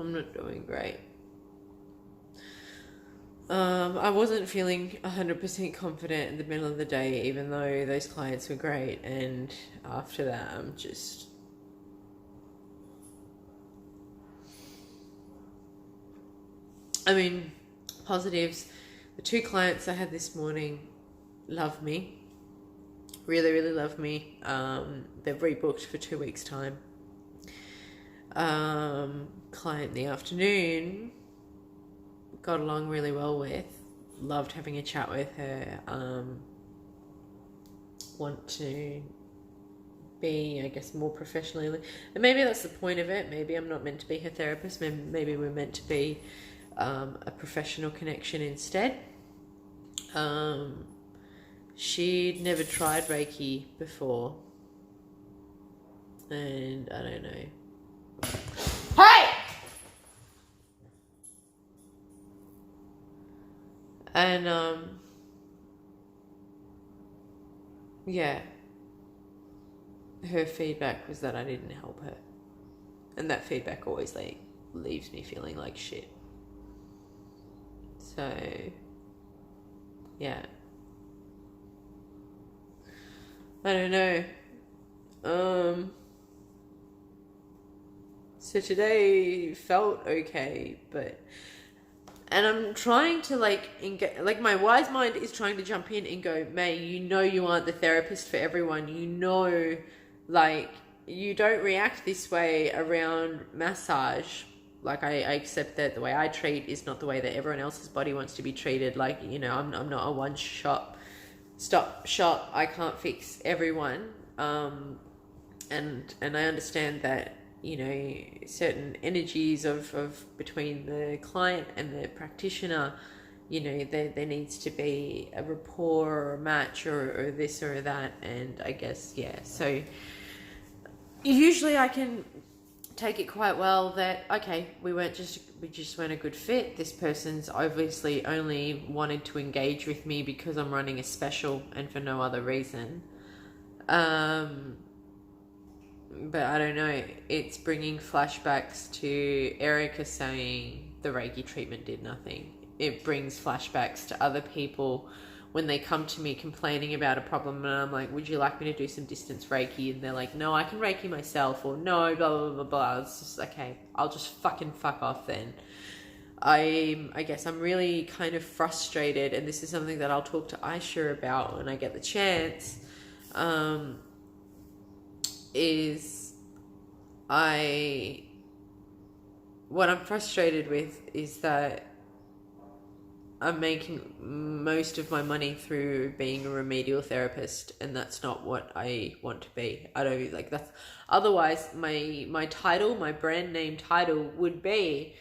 I'm not doing great. I wasn't feeling 100% confident in the middle of the day, even though those clients were great. And after that, I'm just... I mean, positives. The 2 clients I had this morning love me. Really, really love me. They've rebooked for 2 weeks' time. Client in the afternoon, got along really well with. Loved having a chat with her. Want to be, I guess, more professionally. And maybe that's the point of it. Maybe I'm not meant to be her therapist. Maybe we're meant to be a professional connection instead. She'd never tried Reiki before. And I don't know. Hey! And, yeah. Her feedback was that I didn't help her. And that feedback always, like, leaves me feeling like shit. So, yeah. I don't know. So today felt okay, but... And I'm trying to, my wise mind is trying to jump in and go, May, you know you aren't the therapist for everyone. You know, you don't react this way around massage. Like, I accept that the way I treat is not the way that everyone else's body wants to be treated. Like, you know, I'm not a one-stop shop. I can't fix everyone. And I understand that, you know, certain energies of between the client and the practitioner, you know, there needs to be a rapport or a match or this or that. And I guess, yeah, so usually I can take it quite well that, okay, we just weren't a good fit. This person's obviously only wanted to engage with me because I'm running a special and for no other reason. But I don't know, it's bringing flashbacks to Erica saying the Reiki treatment did nothing. It brings flashbacks to other people when they come to me complaining about a problem, and I'm like, would you like me to do some distance Reiki? And they're like, no, I can Reiki myself, or no, blah, blah, blah, blah. It's just, okay, I'll just fucking fuck off then. I guess I'm really kind of frustrated, and this is something that I'll talk to Aisha about when I get the chance. What I'm frustrated with is that I'm making most of my money through being a remedial therapist, and that's not what I want to be. I don't like that. Otherwise, my title, my brand name title would be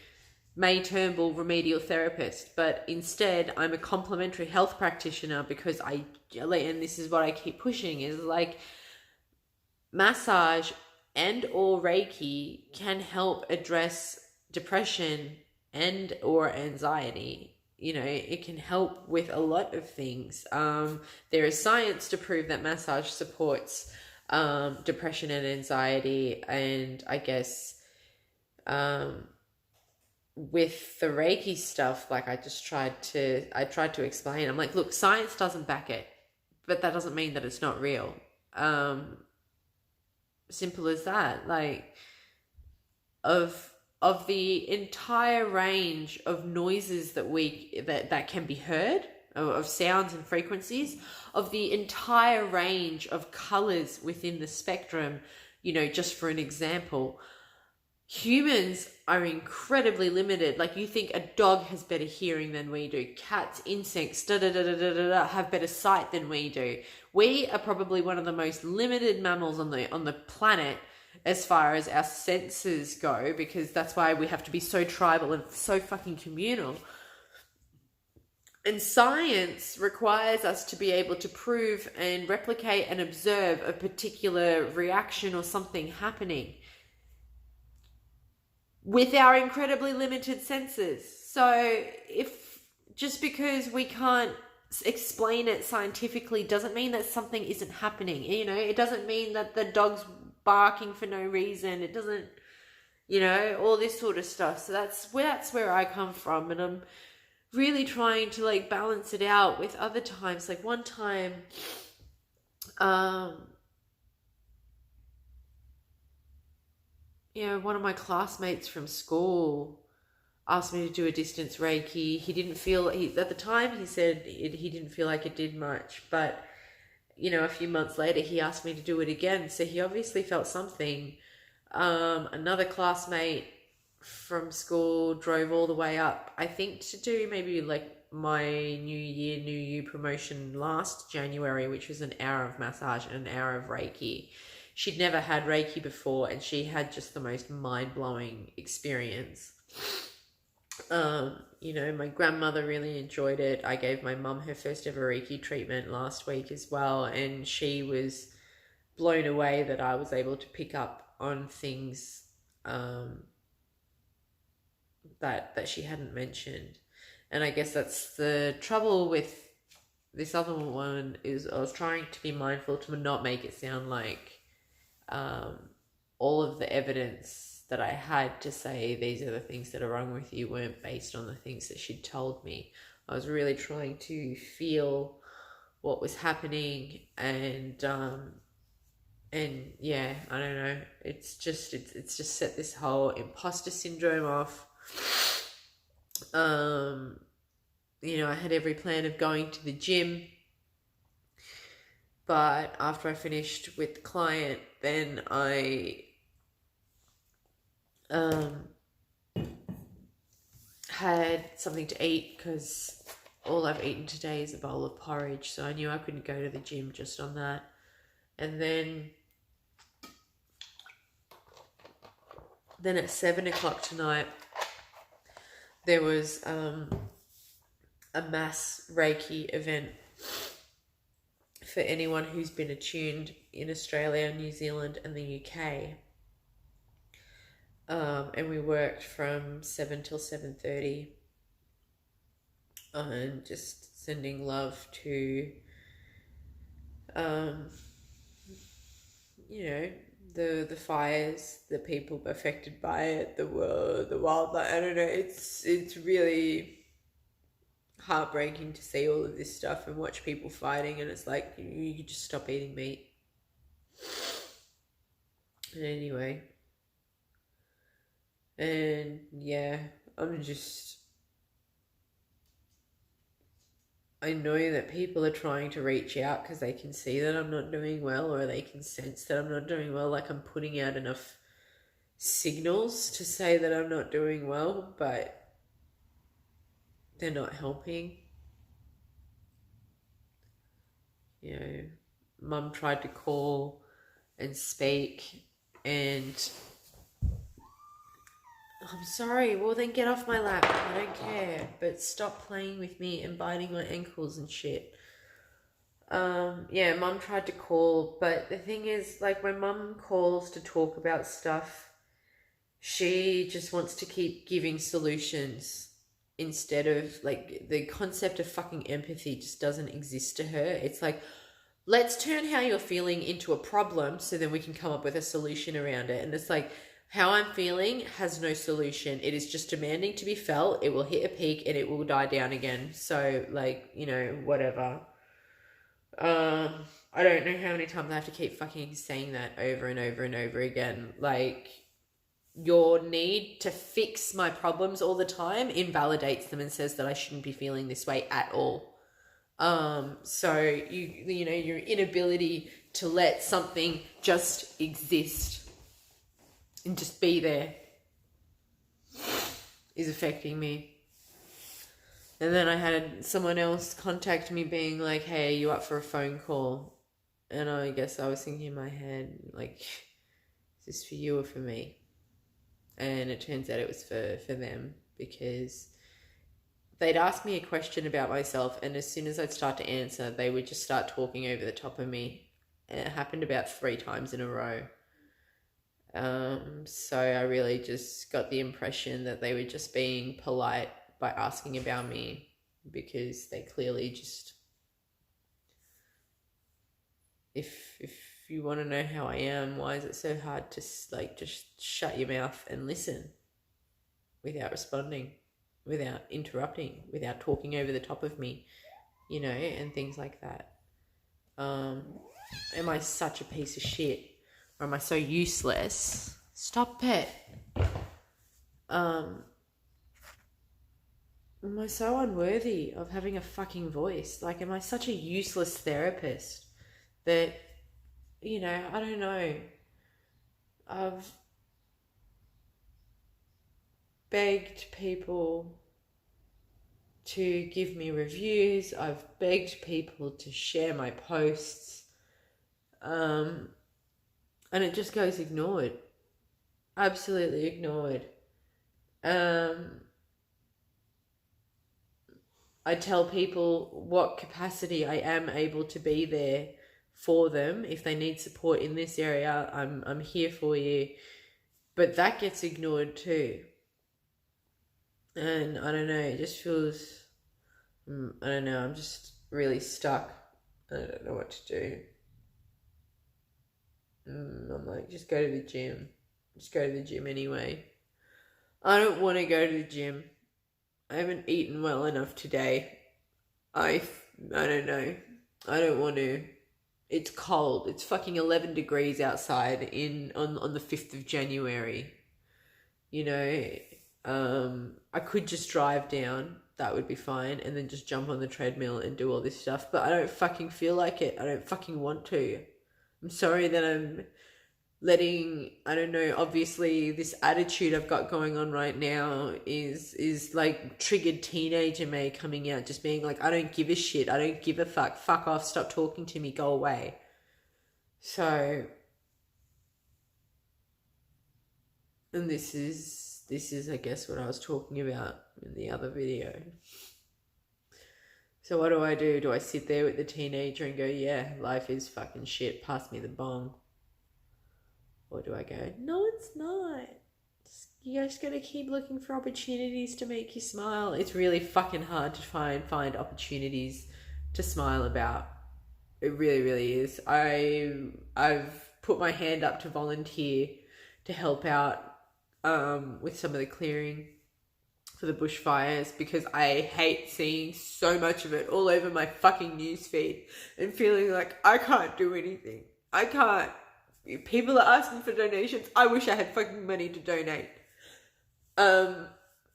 May Turnbull Remedial Therapist, but instead I'm a complementary health practitioner because and this is what I keep pushing, is like massage and or Reiki can help address depression and or anxiety. You know, it can help with a lot of things. There is science to prove that massage supports depression and anxiety, and I guess with the Reiki stuff, like I tried to explain. I'm like, look, science doesn't back it, but that doesn't mean that it's not real. Simple as that. Like, of the entire range of noises that can be heard, of sounds and frequencies, of the entire range of colors within the spectrum, you know, just for an example, humans are incredibly limited. Like, you think a dog has better hearing than we do. Cats, insects, have better sight than we do. We are probably one of the most limited mammals on the planet as far as our senses go, because that's why we have to be so tribal and so fucking communal. And science requires us to be able to prove and replicate and observe a particular reaction or something happening with our incredibly limited senses. So just because we can't explain it scientifically doesn't mean that something isn't happening. You know, it doesn't mean that the dog's barking for no reason. It doesn't, all this sort of stuff. So that's where I come from, and I'm really trying to like balance it out with other times. Like one time, one of my classmates from school asked me to do a distance Reiki. At the time he said he didn't feel like it did much, but a few months later he asked me to do it again. So he obviously felt something. Another classmate from school drove all the way up, I think, to do maybe like my New Year, New You promotion last January, which was an hour of massage and an hour of Reiki. She'd never had Reiki before, and she had just the most mind-blowing experience. My grandmother really enjoyed it. I gave my mum her first ever Reiki treatment last week as well, and she was blown away that I was able to pick up on things that she hadn't mentioned. And I guess that's the trouble with this other one, is I was trying to be mindful to not make it sound like all of the evidence that I had to say these are the things that are wrong with you weren't based on the things that she'd told me. I was really trying to feel what was happening, and yeah, I don't know. It's just set this whole imposter syndrome off. I had every plan of going to the gym, but after I finished with the client, then I had something to eat, because all I've eaten today is a bowl of porridge, so I knew I couldn't go to the gym just on that. And then at 7 o'clock tonight, there was a mass Reiki event for anyone who's been attuned in Australia, New Zealand and the UK. And we worked from 7 till 7:30, and just sending love to the fires, the people affected by it, the world, the wildlife. I don't know, it's really heartbreaking to see all of this stuff and watch people fighting, and it's like, you could just stop eating meat. Anyway, and yeah, I know that people are trying to reach out because they can see that I'm not doing well, or they can sense that I'm not doing well. Like, I'm putting out enough signals to say that I'm not doing well, but they're not helping. Mum tried to call and speak, and I'm sorry, well then get off my lap, I don't care, but stop playing with me and biting my ankles and shit. Mum tried to call, but the thing is, like, when mum calls to talk about stuff, she just wants to keep giving solutions instead of, like, the concept of fucking empathy just doesn't exist to her. It's like, let's turn how you're feeling into a problem so then we can come up with a solution around it. And it's like, how I'm feeling has no solution. It is just demanding to be felt. It will hit a peak and it will die down again. So, like, whatever. I don't know how many times I have to keep fucking saying that over and over and over again. Like, your need to fix my problems all the time invalidates them and says that I shouldn't be feeling this way at all. So your inability to let something just exist and just be there is affecting me. And then I had someone else contact me being like, hey, are you up for a phone call? And I guess I was thinking in my head, like, is this for you or for me? And it turns out it was for them, because they'd ask me a question about myself, and as soon as I'd start to answer, they would just start talking over the top of me. And it happened about 3 times in a row. So I really just got the impression that they were just being polite by asking about me, because they clearly just, if you want to know how I am, why is it so hard to like just shut your mouth and listen without responding, without interrupting, without talking over the top of me, you know, and things like that. Am I such a piece of shit? Or am I so useless? Stop it. Am I so unworthy of having a fucking voice? Like, am I such a useless therapist that, you know, I don't know. I've begged people to give me reviews. I've begged people to share my posts. And it just goes ignored. Absolutely ignored. I tell people what capacity I am able to be there for them. If they need support in this area, I'm here for you. But that gets ignored too. And I don't know, it just feels, I don't know, I'm just really stuck. I don't know what to do. I'm like, just go to the gym. Just go to the gym anyway. I don't want to go to the gym. I haven't eaten well enough today. I don't know. I don't want to. It's cold. It's fucking 11 degrees outside on the 5th of January. You know, I could just drive down. That would be fine. And then just jump on the treadmill and do all this stuff. But I don't fucking feel like it. I don't fucking want to. I'm sorry that I'm letting, I don't know, obviously this attitude I've got going on right now is like triggered teenager me coming out, just being like, I don't give a shit. I don't give a fuck. Fuck off. Stop talking to me. Go away. So, and this is, I guess, what I was talking about in the other video. So what do? Do I sit there with the teenager and go, yeah, life is fucking shit, pass me the bong? Or do I go, no, it's not. You're just going to keep looking for opportunities to make you smile. It's really fucking hard to find opportunities to smile about. It really, really is. I've put my hand up to volunteer to help out with some of the clearing for the bushfires, because I hate seeing so much of it all over my fucking newsfeed and feeling like I can't do anything. I can't. People are asking for donations. I wish I had fucking money to donate. I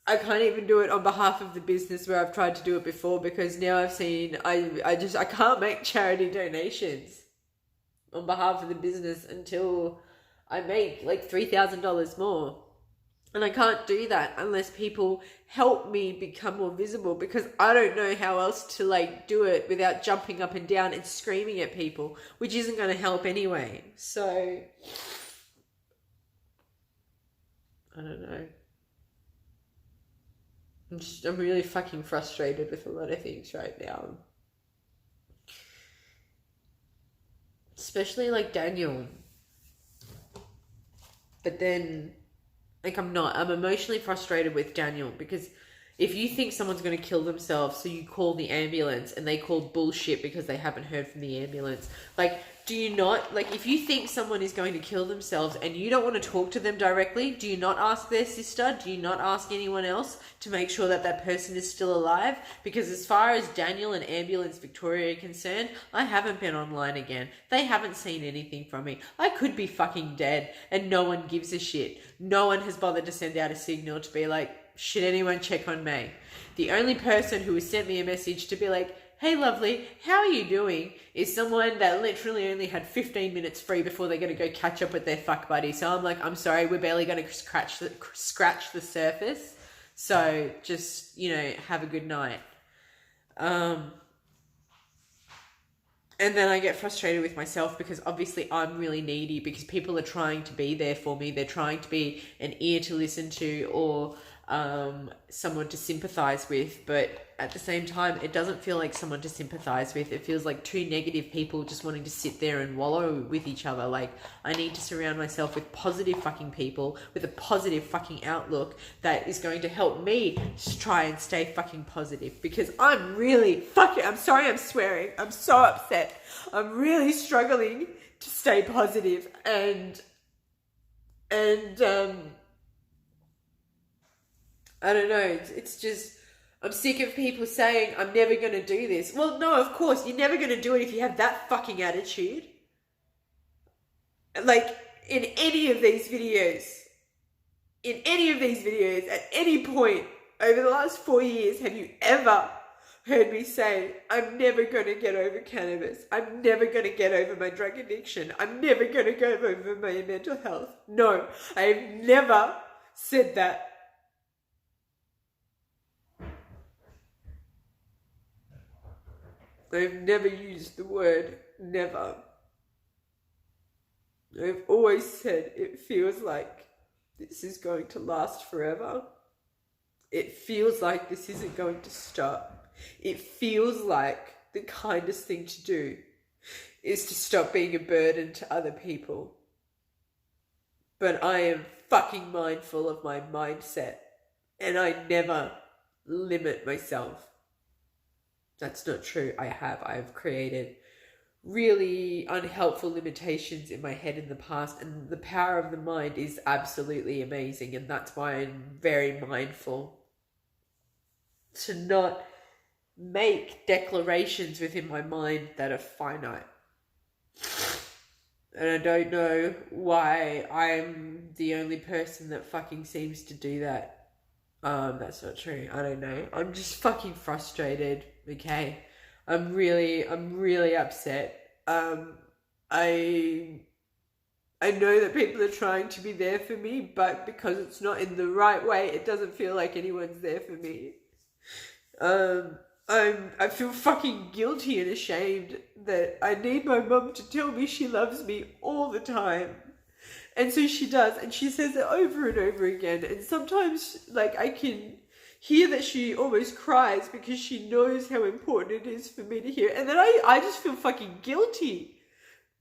can't even do it on behalf of the business where I've tried to do it before, because now I've seen I can't make charity donations on behalf of the business until I make like $3,000 more. And I can't do that unless people help me become more visible, because I don't know how else to like do it without jumping up and down and screaming at people, which isn't going to help anyway. So, I don't know. I'm really fucking frustrated with a lot of things right now. Especially like Daniel. But then, like, I'm emotionally frustrated with Daniel, because if you think someone's going to kill themselves, so you call the ambulance and they call bullshit because they haven't heard from the ambulance. Like, do you not, like, if you think someone is going to kill themselves and you don't want to talk to them directly, do you not ask their sister? Do you not ask anyone else to make sure that that person is still alive? Because as far as Daniel and Ambulance Victoria are concerned, I haven't been online again. They haven't seen anything from me. I could be fucking dead and no one gives a shit. No one has bothered to send out a signal to be like, should anyone check on me? The only person who has sent me a message to be like, hey lovely, how are you doing, is someone that literally only had 15 minutes free before they're going to go catch up with their fuck buddy. So I'm like, I'm sorry, we're barely going to scratch the surface. So just, you know, have a good night. And then I get frustrated with myself, because obviously I'm really needy, because people are trying to be there for me. They're trying to be an ear to listen to, or someone to sympathize with, but at the same time it doesn't feel like someone to sympathize with. It feels like two negative people just wanting to sit there and wallow with each other. Like, I need to surround myself with positive fucking people with a positive fucking outlook that is going to help me try and stay fucking positive, because I'm really fucking, I'm sorry I'm swearing, I'm so upset, I'm really struggling to stay positive and I don't know, it's just, I'm sick of people saying, I'm never going to do this. Well, no, of course, you're never going to do it if you have that fucking attitude. Like, in any of these videos, at any point over the last 4 years, have you ever heard me say, I'm never going to get over cannabis. I'm never going to get over my drug addiction. I'm never going to get over my mental health. No, I have never said that. I've never used the word never. I've always said it feels like this is going to last forever. It feels like this isn't going to stop. It feels like the kindest thing to do is to stop being a burden to other people. But I am fucking mindful of my mindset, and I never limit myself. That's not true. I've created really unhelpful limitations in my head in the past, and the power of the mind is absolutely amazing, and that's why I'm very mindful to not make declarations within my mind that are finite. And I don't know why I'm the only person that fucking seems to do that. That's not true. I don't know. I'm just fucking frustrated, okay? I'm really upset. I know that people are trying to be there for me, but because it's not in the right way, it doesn't feel like anyone's there for me. I feel fucking guilty and ashamed that I need my mum to tell me she loves me all the time. And so she does, and she says it over and over again. And sometimes, like, I can hear that she almost cries because she knows how important it is for me to hear. And then I just feel fucking guilty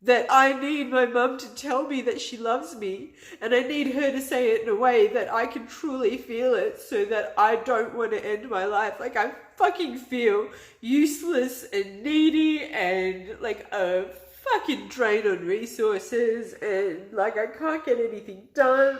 that I need my mum to tell me that she loves me, and I need her to say it in a way that I can truly feel it so that I don't want to end my life. Like, I fucking feel useless and needy and like a fucking drain on resources, and like I can't get anything done.